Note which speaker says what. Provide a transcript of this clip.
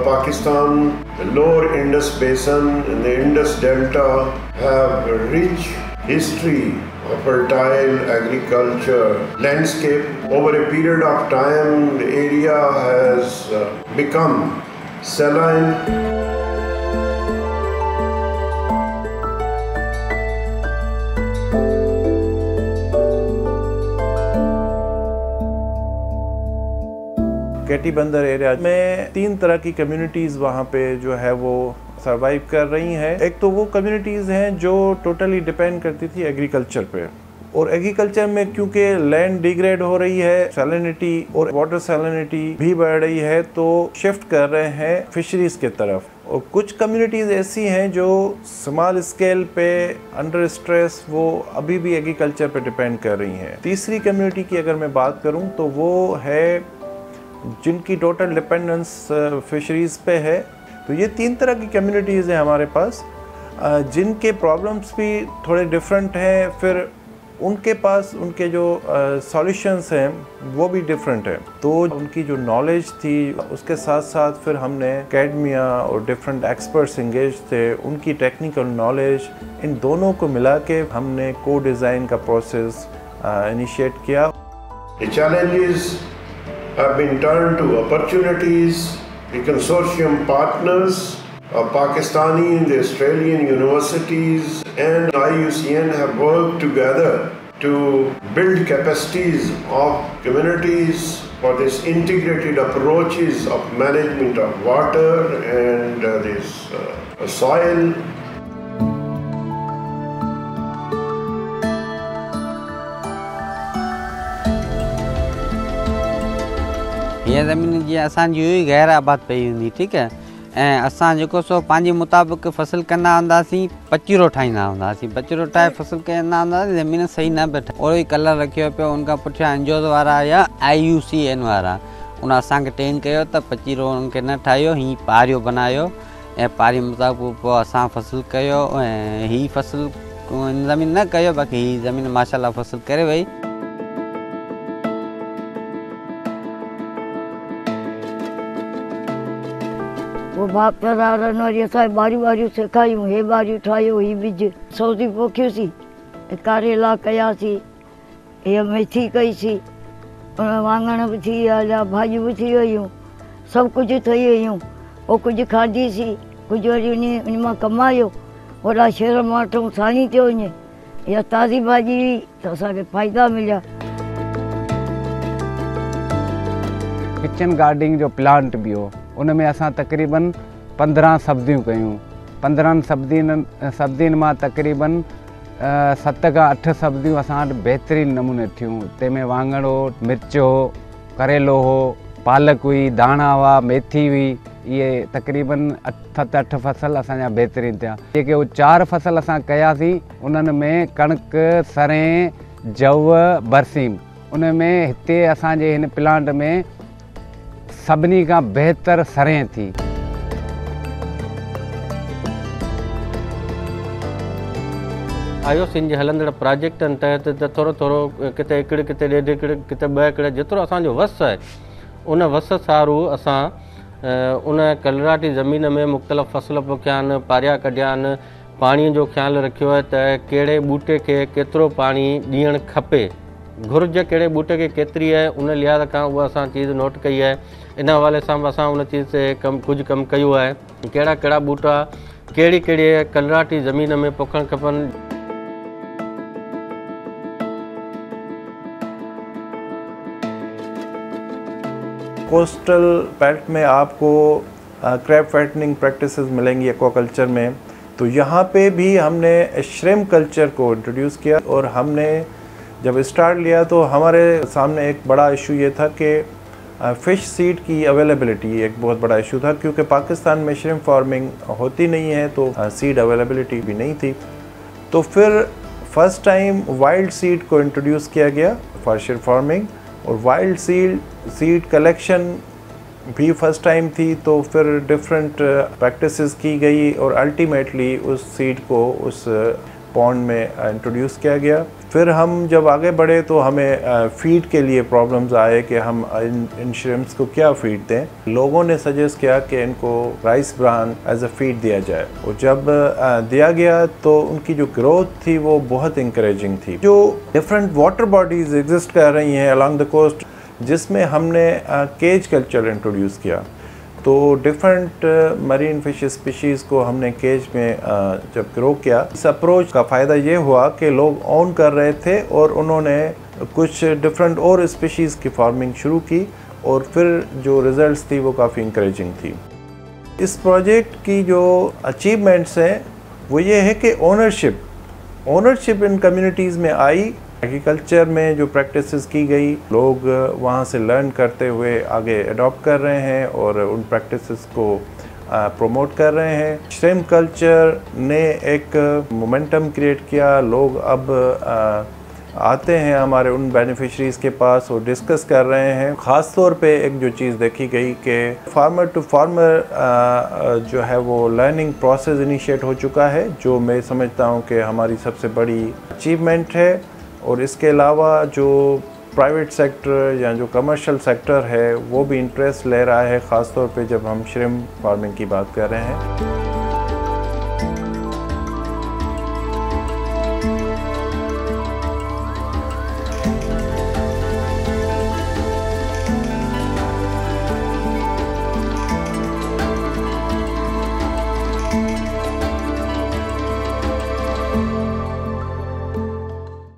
Speaker 1: Pakistan, the lower Indus Basin and the Indus Delta have a rich history of fertile agriculture landscape. Over a period of time, the area has become saline.
Speaker 2: केटी बंदर area में 3 तरह की communities वहाँ पे जो है वो survive कर रही हैं। एक तो वो कम्युनिटीज़ हैं जो टोटली डिपेंड करती थी एग्रीकल्चर पे, और एग्रीकल्चर में क्योंकि लैंड डिग्रेड हो रही है, सैलिनिटी और वाटर सैलिनिटी भी बढ़ रही है, तो शिफ्ट कर रहे हैं फिशरीज़ के तरफ। और कुछ कम्युनिटीज़ ऐसी हैं जो स्मॉल स्केल पे अंडर स्ट्रेस वो अभी भी एग्रीकल्चर पे डिपेंड कर रही हैं। तीसरी कम्युनिटी की अगर मैं बात करूँ तो वो है जिनकी टोटल डिपेंडेंस फिशरीज़ पे है। तो ये 3 तरह की कम्युनिटीज़ हैं हमारे पास, जिनके प्रॉब्लम्स भी थोड़े डिफरेंट हैं, फिर उनके पास उनके जो सॉल्यूशंस हैं वो भी डिफरेंट हैं। तो उनकी जो नॉलेज थी उसके साथ साथ फिर हमने एकेडमिया और डिफरेंट एक्सपर्ट्स इंगेज थे, उनकी टेक्निकल नॉलेज, इन दोनों को मिला के हमने को डिज़ाइन का प्रोसेस इनिशिएट किया।
Speaker 1: The challenges have been turned to opportunities. The consortium partners of Pakistani and the Australian universities and IUCN have worked together to build capacities of communities for this integrated approaches of management of water and this soil.
Speaker 3: ये ज़मीन जी असांजी हुई गैर आबाद पई हूंदी, ठीकु है। ऐं असां जेको सो पंहिंजे मुताबिक़ फसल कंदा हूंदासीं, पचीरो ठाहींदा हूंदासीं, पचीरो ठाहे फसल कंदा हूंदासीं, ज़मीन सही न पियो ठहे, ओहिड़ो ई कलर रखियो पियो। उनखां पुठियां एनजीओ वारा या IUCN वारा उन असांखे ट्रेन कयो त पचीरो उनखे न ठाहियो, हीअं पारियो बनायो ऐं पारी मुताबिक़ पोइ असां फसल कयो ऐं हीअ फसल ज़मीन न कयो, बाक़ी हीअ ज़मीन माशाल्लाह फसल करे वई।
Speaker 4: वो बाप दादानि वरी असां ॿारियूं सेखारियूं, हे ॿारियूं ठाहियो, हीअ बिज सौदी पोखियोसीं, कारेला कयासीं, हीअ मेथी कईसीं, उन वाङण बि थी विया, या भाॼियूं बि थी वियूं, सभु कुझु ठही वियूं। पोइ कुझु खाधीसीं, कुझु वरी उन मां कमायो, वॾा शहर मां वठूं साणी थियो वञे, या ताज़ी भाॼी हुई त असांखे फ़ाइदा मिलिया।
Speaker 5: किचन गार्डनिंग जो प्लांट बि हो, उनमें असां तक़रीबन 15 सब्जियूं कयूं। 15 सब्जियुनि मां तक़रीबन 7 खां 8 सब्जियूं असां वटि बहितरीनु नमूने थियूं। तंहिंमें वाङण हो, मिर्च हो, करेलो हो, पालक हुई, धाणा हुआ, मेथी हुई। इहे तक़रीबन 7-8 फसल असांजा बहितरीनु थिया। जेके उहे 4 फसल असां कयासीं उन्हनि में कणिक, सरें, जव, बरसीम, उन में हिते असांजे हिन प्लांट में सभिनी खां बहितर सरें थी।
Speaker 6: IUCN जे हलंदड़ प्रोजेक्टनि तहत त थोरो किथे एकड़, किथे 1.5 एकड़, किथे 2 एकड़, जेतिरो असांजो वस आहे उन वस सारू असां उन कलराटी ज़मीन में मुख़्तलिफ़ फसल पोखिया आहिनि, पारिया कढिया आहिनि, पाणीअ जो ख़्यालु रखियो आहे त कहिड़े ॿूटे खे केतिरो पाणी ॾियणु खपे, घुर्ज कहिड़े ॿूटे खे केतिरी आहे, उन लिहाज़ खां उहा असां चीज़ नोट कई आहे। इन हवाले सां बि असां उन चीज़ ते कुझु कमु कयो आहे, कहिड़ा कहिड़ा ॿूटा कहिड़ी कलराटी ज़मीन में पोखणु खपनि।
Speaker 2: कोस्टल बेल्ट में आपको क्रैब फैटनिंग प्रैक्टिसेस मिलेंगी एक्वाकल्चर में, तो यहाँ पे भी हमने श्रिम्प कल्चर को इंट्रोड्यूस किया। और हमने जब स्टार्ट लिया तो हमारे सामने एक बड़ा इशू ये था कि फ़िश सीड की अवेलेबिलिटी एक बहुत बड़ा इशू था, क्योंकि पाकिस्तान में श्रिम्प फार्मिंग होती नहीं है, तो सीड अवेलेबिलिटी भी नहीं थी। तो फिर फर्स्ट टाइम वाइल्ड सीड को इंट्रोड्यूस किया गया फॉर श्रिम्प फार्मिंग, और वाइल्ड सीड कलेक्शन भी फर्स्ट टाइम थी। तो फिर डिफरेंट प्रैक्टिसेस की गई और अल्टीमेटली उस सीड को उस पॉन्ड में इंट्रोड्यूस किया गया। फिर हम जब आगे बढ़े तो हमें फीड के लिए प्रॉब्लम्स आए कि हम इन श्रिम्प्स को क्या फीड दें। लोगों ने सजेस्ट किया कि इनको rice bran as a feed दिया जाए, और जब दिया गया तो उनकी जो ग्रोथ थी वो बहुत इंकरेजिंग थी। जो डिफरेंट वाटर बॉडीज एग्जिस्ट कर रही हैं अलॉन्ग द कोस्ट, जिसमें हमने केज कल्चर इंट्रोड्यूस किया, तो डिफरेंट मरीन फिश स्पीशीज़ को हमने केज में जब ग्रो किया, इस अप्रोच का फ़ायदा ये हुआ कि लोग ऑन कर रहे थे और उन्होंने कुछ डिफरेंट और स्पीशीज़ की फार्मिंग शुरू की, और फिर जो रिज़ल्ट्स थी वो काफ़ी इंकरेजिंग थी। इस प्रोजेक्ट की जो अचीवमेंट्स हैं वो ये है कि ओनरशिप इन कम्युनिटीज़ में आई। एग्रीकल्चर में जो प्रैक्टिसेस की गई, लोग वहाँ से लर्न करते हुए आगे अडॉप्ट कर रहे हैं और उन प्रैक्टिसेस को प्रमोट कर रहे हैं। श्रिम्प कल्चर ने एक मोमेंटम क्रिएट किया। लोग अब आते हैं हमारे उन बेनिफिशरीज़ के पास और डिस्कस कर रहे हैं। ख़ास तौर पे एक जो चीज़ देखी गई कि फार्मर टू फार्मर जो है वो लर्निंग प्रोसेस इनिशिएट हो चुका है, जो मैं समझता हूँ कि हमारी सबसे बड़ी अचीवमेंट है। और इसके अलावा जो प्राइवेट सेक्टर या जो कमर्शियल सेक्टर है वो भी इंटरेस्ट ले रहा है, ख़ास तौर पे जब हम श्रिम्प फार्मिंग की बात कर रहे हैं।